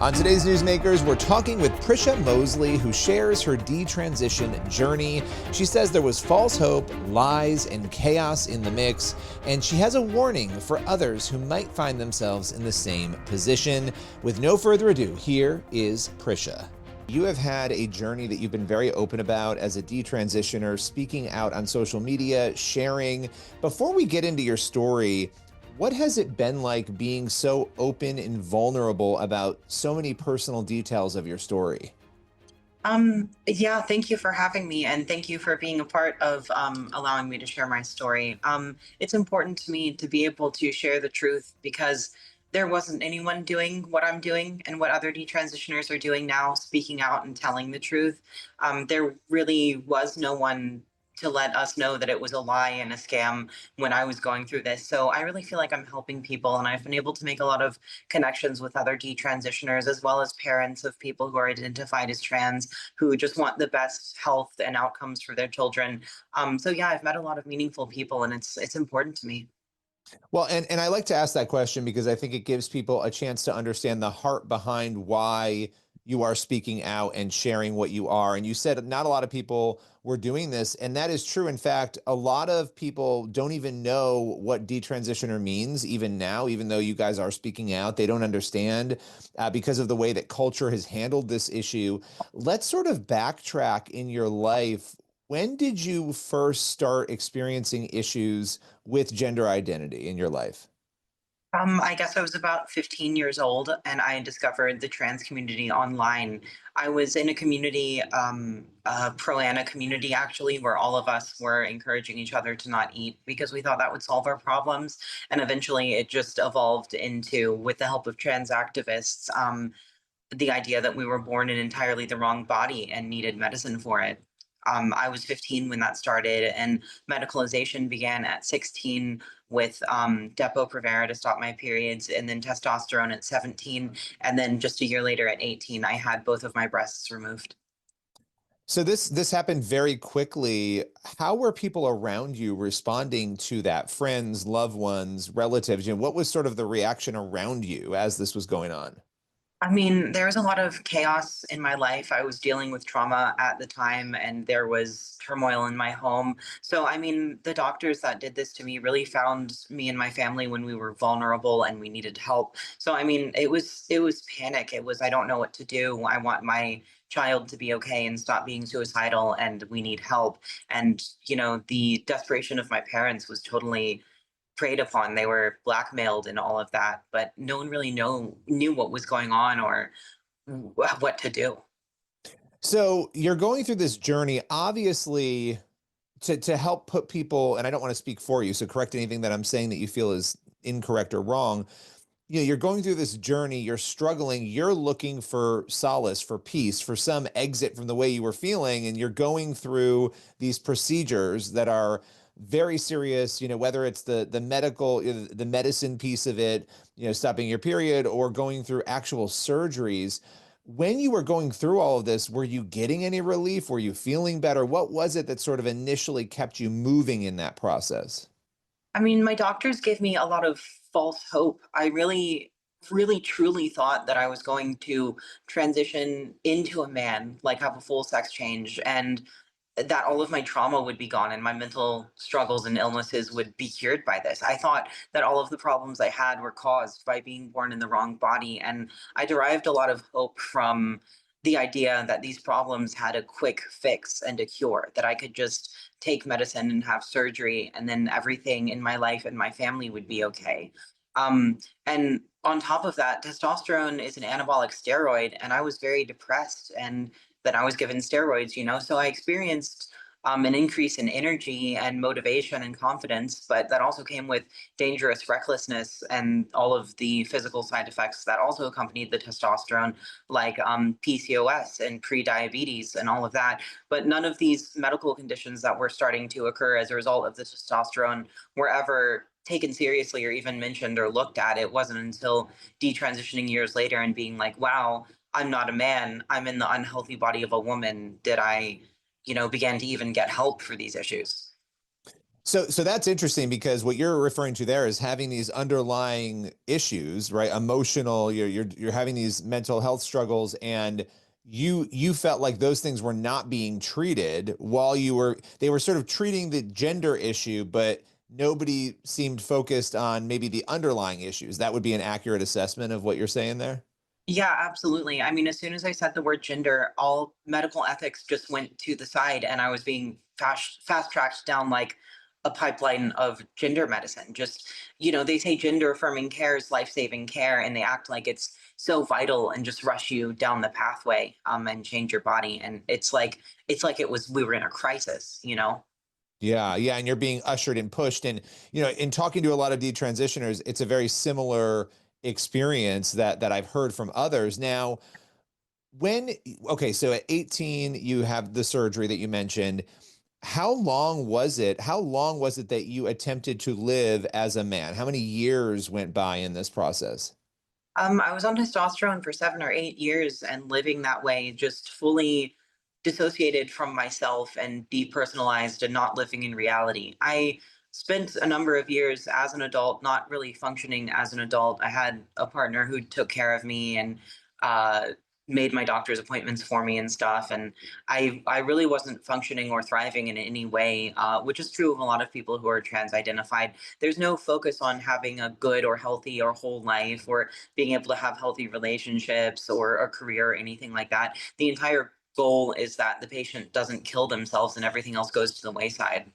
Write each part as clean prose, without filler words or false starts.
On today's Newsmakers, we're talking with Prisha Mosley, who shares her detransition journey. She says there was false hope, lies, and chaos in the mix, and she has a warning for others who might find themselves in the same position. With no further ado, here is Prisha. You have had a journey that you've been very open about as a detransitioner, speaking out on social media, sharing. Before we get into your story, what has it been like being so open and vulnerable about so many personal details of your story? Yeah, thank you for having me and thank you for being a part of allowing me to share my story. It's important to me to be able to share the truth because there wasn't anyone doing what I'm doing and what other detransitioners are doing now, speaking out and telling the truth. There really was no one to let us know that it was a lie and a scam when I was going through this. So I really feel like I'm helping people, and I've been able to make a lot of connections with other detransitioners as well as parents of people who are identified as trans who just want the best health and outcomes for their children. So yeah, I've met a lot of meaningful people, and it's important to me. Well, and I like to ask that question because I think it gives people a chance to understand the heart behind why you are speaking out and sharing what you are. And you said not a lot of people were doing this, and that is true. In fact, a lot of people don't even know what detransitioner means, even now, even though you guys are speaking out. They don't understand because of the way that culture has handled this issue. Let's sort of backtrack in your life. When did you first start experiencing issues with gender identity in your life? I guess I was about 15 years old and I discovered the trans community online. I was in a community, a pro Ana community actually, where all of us were encouraging each other to not eat because we thought that would solve our problems. And eventually it just evolved into, with the help of trans activists, the idea that we were born in entirely the wrong body and needed medicine for it. I was 15 when that started, and medicalization began at 16 with Depo-Provera to stop my periods, and then testosterone at 17. And then just a year later at 18, I had both of my breasts removed. So this happened very quickly. How were people around you responding to that? Friends, loved ones, relatives? What was sort of the reaction around you as this was going on? I mean, there was a lot of chaos in my life. I was dealing with trauma at the time, and there was turmoil in my home. So, I mean, the doctors that did this to me really found me and my family when we were vulnerable and we needed help. So, I mean, it was panic. It was, I don't know what to do. I want my child to be okay and stop being suicidal, and we need help. And the desperation of my parents was totally preyed upon. They were blackmailed and all of that, but no one really knew what was going on or what to do. So you're going through this journey, obviously, to help put people, and I don't want to speak for you, so correct anything that I'm saying that you feel is incorrect or wrong. You're going through this journey, you're struggling, you're looking for solace, for peace, for some exit from the way you were feeling, and you're going through these procedures that are very serious, whether it's the medical, the medicine piece of it, stopping your period, or going through actual surgeries. When you were going through all of this, were you getting any relief? Were you feeling better? What was it that sort of initially kept you moving in that process? I mean, my doctors gave me a lot of false hope. I really, really, truly thought that I was going to transition into a man, like have a full sex change, and that all of my trauma would be gone and my mental struggles and illnesses would be cured by this. I thought that all of the problems I had were caused by being born in the wrong body. And I derived a lot of hope from the idea that these problems had a quick fix and a cure, that I could just take medicine and have surgery, and then everything in my life and my family would be okay. And on top of that, testosterone is an anabolic steroid, and I was very depressed and then I was given steroids. So I experienced an increase in energy and motivation and confidence, but that also came with dangerous recklessness and all of the physical side effects that also accompanied the testosterone, like PCOS and pre-diabetes and all of that. But none of these medical conditions that were starting to occur as a result of the testosterone were ever taken seriously or even mentioned or looked at. It wasn't until detransitioning years later and being like, wow, I'm not a man, I'm in the unhealthy body of a woman, did I began to even get help for these issues. So that's interesting because what you're referring to there is having these underlying issues, right? Emotional, you're having these mental health struggles, and you felt like those things were not being treated while they were sort of treating the gender issue, but nobody seemed focused on maybe the underlying issues. That would be an accurate assessment of what you're saying there. Yeah, absolutely. I mean, as soon as I said the word gender, all medical ethics just went to the side, and I was being fast tracked down like a pipeline of gender medicine. Just, they say gender affirming care is life saving care, and they act like it's so vital and just rush you down the pathway and change your body. And it's like we were in a crisis. Yeah, yeah, and you're being ushered and pushed. And in talking to a lot of detransitioners, it's a very similar experience that I've heard from others. Now, when okay, so at 18, you have the surgery that you mentioned. How long was it that you attempted to live as a man? How many years went by in this process? I was on testosterone for 7 or 8 years and living that way, just fully dissociated from myself and depersonalized and not living in reality. I spent a number of years as an adult, not really functioning as an adult. I had a partner who took care of me and uh, made my doctor's appointments for me and stuff. And I really wasn't functioning or thriving in any way, which is true of a lot of people who are trans identified. There's no focus on having a good or healthy or whole life or being able to have healthy relationships or a career or anything like that. The entire goal is that the patient doesn't kill themselves and everything else goes to the wayside.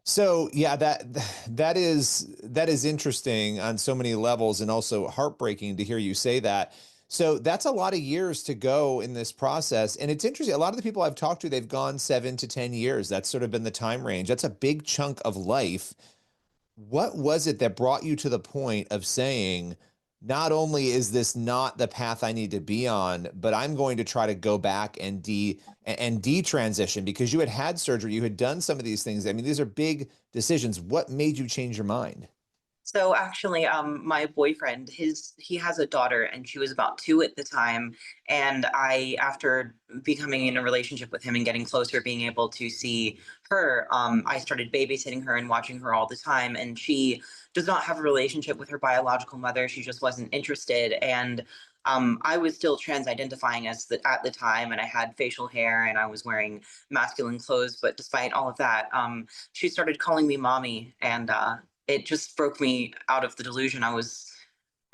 So yeah, that is interesting on so many levels, and also heartbreaking to hear you say that. So that's a lot of years to go in this process. And it's interesting. A lot of the people I've talked to, they've gone 7 to 10 years. That's sort of been the time range. That's a big chunk of life. What was it that brought you to the point of saying, not only is this not the path I need to be on, but I'm going to try to go back and detransition, because you had had surgery, you had done some of these things. I mean, these are big decisions. What made you change your mind? So actually, my boyfriend, he has a daughter, and she was about 2 at the time. And after becoming in a relationship with him and getting closer, being able to see her, I started babysitting her and watching her all the time. And she does not have a relationship with her biological mother. She just wasn't interested. And I was still trans identifying at the time, and I had facial hair and I was wearing masculine clothes. But despite all of that, she started calling me mommy, and it just broke me out of the delusion. I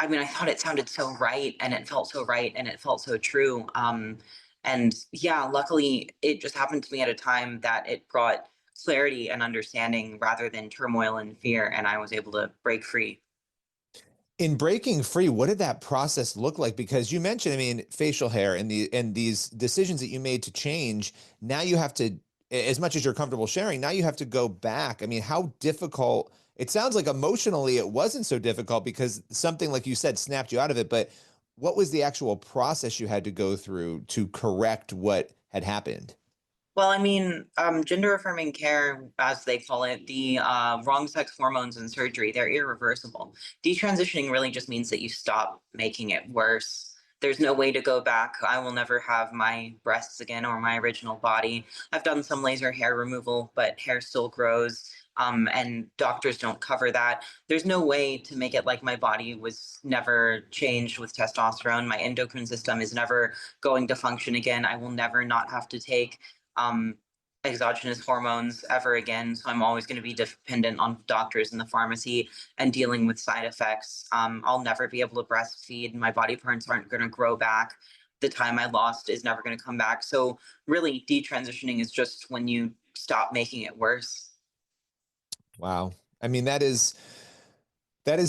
mean, I thought it sounded so right, and it felt so right, and it felt so true. And yeah, luckily it just happened to me at a time that it brought clarity and understanding rather than turmoil and fear, and I was able to break free. In breaking free, what did that process look like? Because you mentioned, I mean, facial hair and these decisions that you made to change. Now you have to, as much as you're comfortable sharing, now you have to go back. I mean, how difficult? It sounds like emotionally it wasn't so difficult because something like you said snapped you out of it. But what was the actual process you had to go through to correct what had happened? Well, I mean, gender affirming care, as they call it, the wrong sex hormones and surgery, they're irreversible. Detransitioning really just means that you stop making it worse. There's no way to go back. I will never have my breasts again or my original body. I've done some laser hair removal, but hair still grows. And doctors don't cover that. There's no way to make it like my body was never changed with testosterone. My endocrine system is never going to function again. I will never not have to take um, exogenous hormones ever again. So I'm always going to be dependent on doctors in the pharmacy and dealing with side effects. I'll never be able to breastfeed. My body parts aren't going to grow back. The time I lost is never going to come back. So really, detransitioning is just when you stop making it worse. Wow. I mean, that is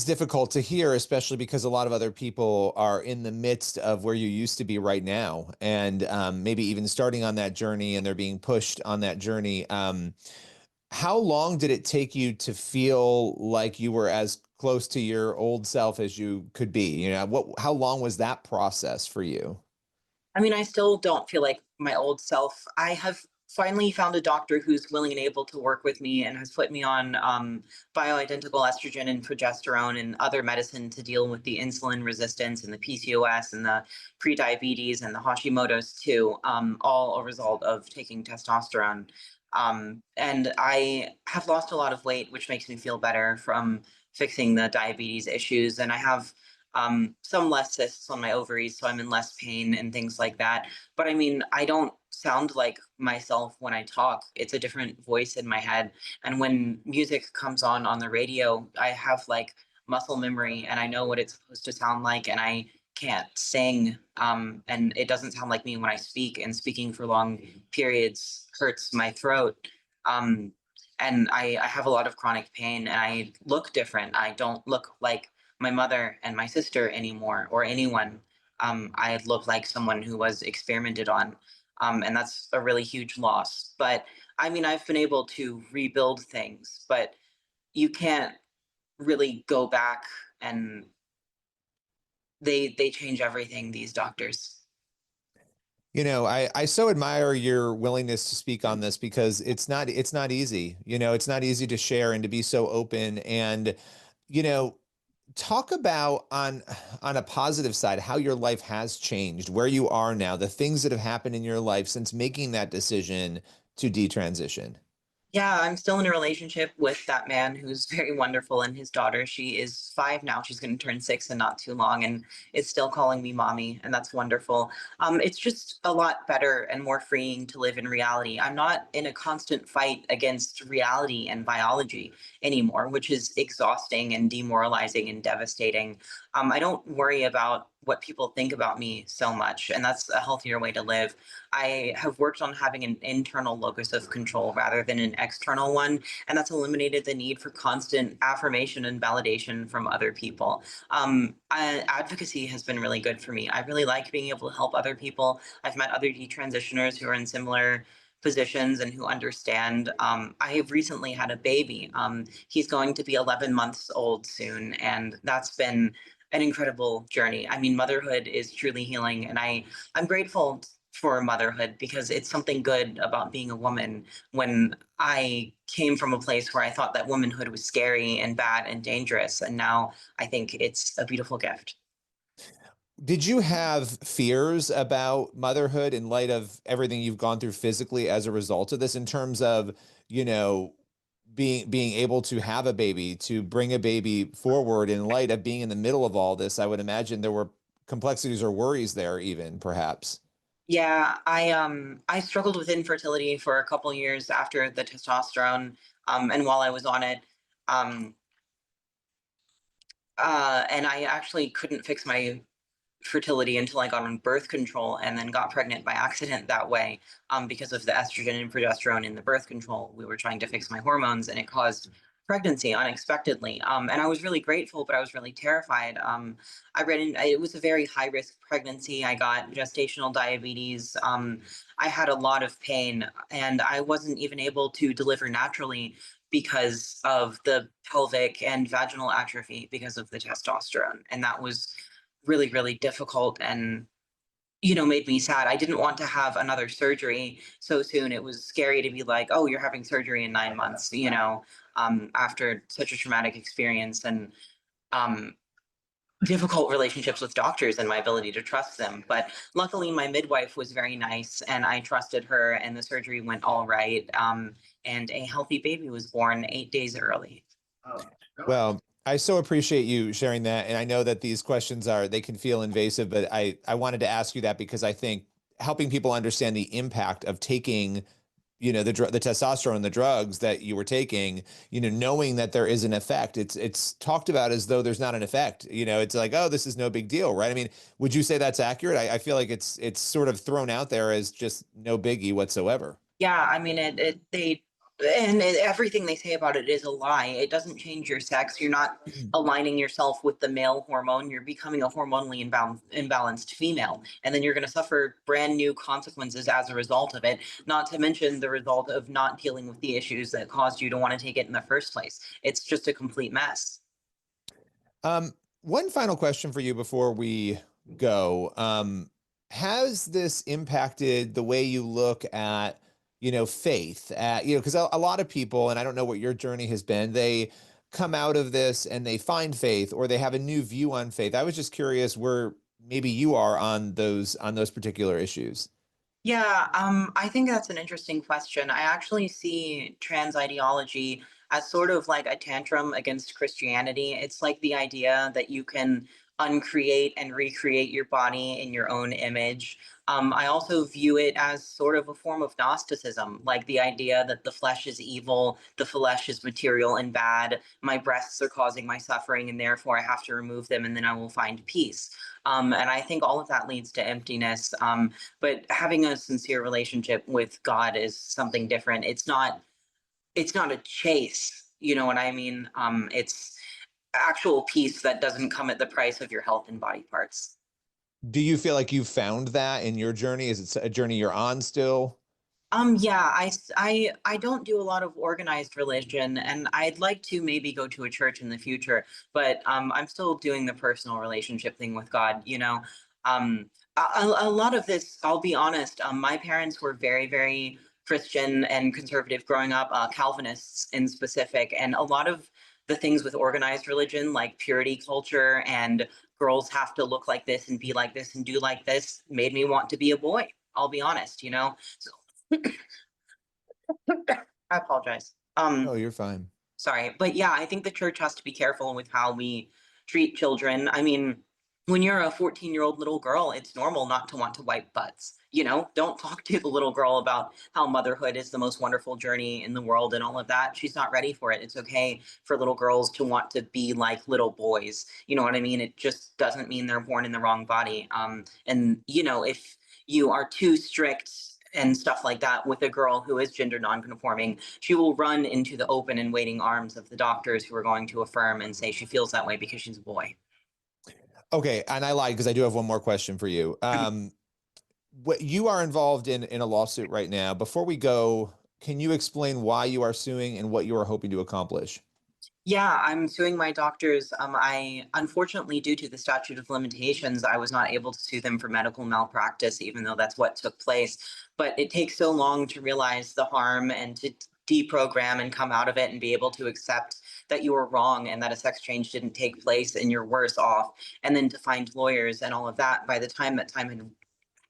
difficult to hear, especially because a lot of other people are in the midst of where you used to be right now, and maybe even starting on that journey, and they're being pushed on that journey. How long did it take you to feel like you were as close to your old self as you could be? How long was that process for you? I mean, I still don't feel like my old self. I have finally found a doctor who's willing and able to work with me and has put me on bioidentical estrogen and progesterone and other medicine to deal with the insulin resistance and the PCOS and the prediabetes and the Hashimoto's too, all a result of taking testosterone. And I have lost a lot of weight, which makes me feel better from fixing the diabetes issues. And I have some less cysts on my ovaries, so I'm in less pain and things like that. But I mean, I don't sound like myself when I talk. It's a different voice in my head. And when music comes on the radio, I have like muscle memory and I know what it's supposed to sound like. And I can't sing. And it doesn't sound like me when I speak. And speaking for long periods hurts my throat. Um, and I have a lot of chronic pain and I look different. I don't look like my mother and my sister anymore or anyone. I look like someone who was experimented on. And that's a really huge loss. But I mean, I've been able to rebuild things, but you can't really go back, and they change everything, these doctors. I so admire your willingness to speak on this because it's not easy. It's not easy to share and to be so open and, you know, talk about on a positive side how your life has changed, where you are now, the things that have happened in your life since making that decision to detransition. Yeah, I'm still in a relationship with that man who's very wonderful, and his daughter, she is 5 now. She's going to turn 6 in not too long, and is still calling me mommy, and that's wonderful. It's just a lot better and more freeing to live in reality. I'm not in a constant fight against reality and biology anymore, which is exhausting and demoralizing and devastating. I don't worry about what people think about me so much, and that's a healthier way to live. I have worked on having an internal locus of control rather than an external one, and that's eliminated the need for constant affirmation and validation from other people. Advocacy has been really good for me. I really like being able to help other people. I've met other detransitioners who are in similar positions and who understand. I have recently had a baby. He's going to be 11 months old soon, and that's been an incredible journey. I mean, motherhood is truly healing, and I'm grateful for motherhood because it's something good about being a woman. When I came from a place where I thought that womanhood was scary and bad and dangerous, and now I think it's a beautiful gift. Did you have fears about motherhood in light of everything you've gone through physically as a result of this in terms of, you know, being able to have a baby, to bring a baby forward in light of being in the middle of all this? I would imagine there were complexities or worries there even perhaps. Yeah, I struggled with infertility for a couple years after the testosterone, and while I was on it, um, and I actually couldn't fix my fertility until I got on birth control and then got pregnant by accident that way, because of the estrogen and progesterone in the birth control. We were trying to fix my hormones and it caused pregnancy unexpectedly. And I was really grateful, but I was really terrified. It was a very high risk pregnancy. I got gestational diabetes. I had a lot of pain and I wasn't even able to deliver naturally because of the pelvic and vaginal atrophy because of the testosterone. And that was really, really difficult and, made me sad. I didn't want to have another surgery so soon. It was scary to be like, oh, you're having surgery in 9 months, after such a traumatic experience and um, difficult relationships with doctors and my ability to trust them. But luckily, my midwife was very nice and I trusted her, and the surgery went all right. And a healthy baby was born 8 days early. Well, I so appreciate you sharing that. And I know that these questions they can feel invasive, but I wanted to ask you that because I think helping people understand the impact of taking, the testosterone, the drugs that you were taking, knowing that there is an effect. It's talked about as though there's not an effect. It's like, oh, this is no big deal, right? I mean, would you say that's accurate? I feel like it's sort of thrown out there as just no biggie whatsoever. Yeah, I mean, everything they say about it is a lie. It doesn't change your sex. You're not aligning yourself with the male hormone. You're becoming a hormonally imbalanced female. And then you're going to suffer brand new consequences as a result of it, not to mention the result of not dealing with the issues that caused you to want to take it in the first place. It's just a complete mess. One final question for you before we go. Has this impacted the way you look at, faith? Because a lot of people, and I don't know what your journey has been, they come out of this and they find faith or they have a new view on faith. I was just curious where maybe you are on those particular issues. Yeah, I think that's an interesting question. I actually see trans ideology as sort of like a tantrum against Christianity. It's like the idea that you can uncreate and recreate your body in your own image. I also view it as sort of a form of Gnosticism, like the idea that the flesh is evil, the flesh is material and bad, my breasts are causing my suffering, and therefore I have to remove them and then I will find peace. And I think all of that leads to emptiness. But having a sincere relationship with God is something different. It's not a chase, you know what I mean? It's actual peace that doesn't come at the price of your health and body parts. Do you feel like you've found that in your journey? Is it a journey you're on still? Yeah, I don't do a lot of organized religion, and I'd like to maybe go to a church in the future, but I'm still doing the personal relationship thing with God, you know. A lot of this, I'll be honest, my parents were very, very Christian and conservative growing up, Calvinists in specific, and a lot of the things with organized religion, like purity culture and girls have to look like this and be like this and do like this, made me want to be a boy. I'll be honest, you know. So I apologize. Oh, you're fine. Sorry. But yeah, I think the church has to be careful with how we treat children. I mean, when you're a 14-year-old little girl, it's normal not to want to wipe butts. You know, don't talk to the little girl about how motherhood is the most wonderful journey in the world and all of that. She's not ready for it. It's okay for little girls to want to be like little boys. You know what I mean? It just doesn't mean they're born in the wrong body. And, you know, if you are too strict and stuff like that with a girl who is gender nonconforming, she will run into the open and waiting arms of the doctors who are going to affirm and say she feels that way because she's a boy. Okay, and I lied because I do have one more question for you. What you are involved in a lawsuit right now. Before we go, can you explain why you are suing and what you are hoping to accomplish? Yeah, I'm suing my doctors. I unfortunately, due to the statute of limitations, I was not able to sue them for medical malpractice, even though that's what took place. But it takes so long to realize the harm and to deprogram and come out of it and be able to accept that you were wrong and that a sex change didn't take place and you're worse off. And then to find lawyers and all of that. By the time that time had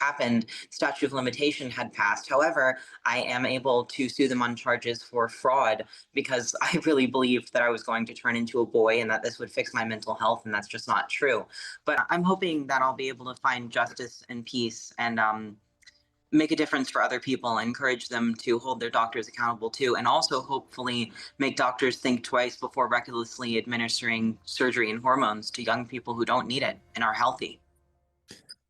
happened, statute of limitation had passed. However, I am able to sue them on charges for fraud because I really believed that I was going to turn into a boy and that this would fix my mental health, and that's just not true. But I'm hoping that I'll be able to find justice and peace and make a difference for other people, encourage them to hold their doctors accountable too, and also hopefully make doctors think twice before recklessly administering surgery and hormones to young people who don't need it and are healthy.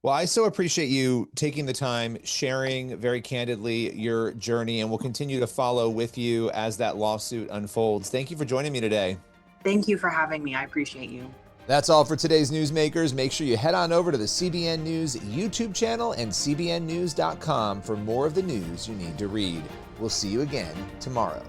Well, I so appreciate you taking the time, sharing very candidly your journey, and we'll continue to follow with you as that lawsuit unfolds. Thank you for joining me today. Thank you for having me. I appreciate you. That's all for today's Newsmakers. Make sure you head on over to the CBN News YouTube channel and cbnnews.com for more of the news you need to read. We'll see you again tomorrow.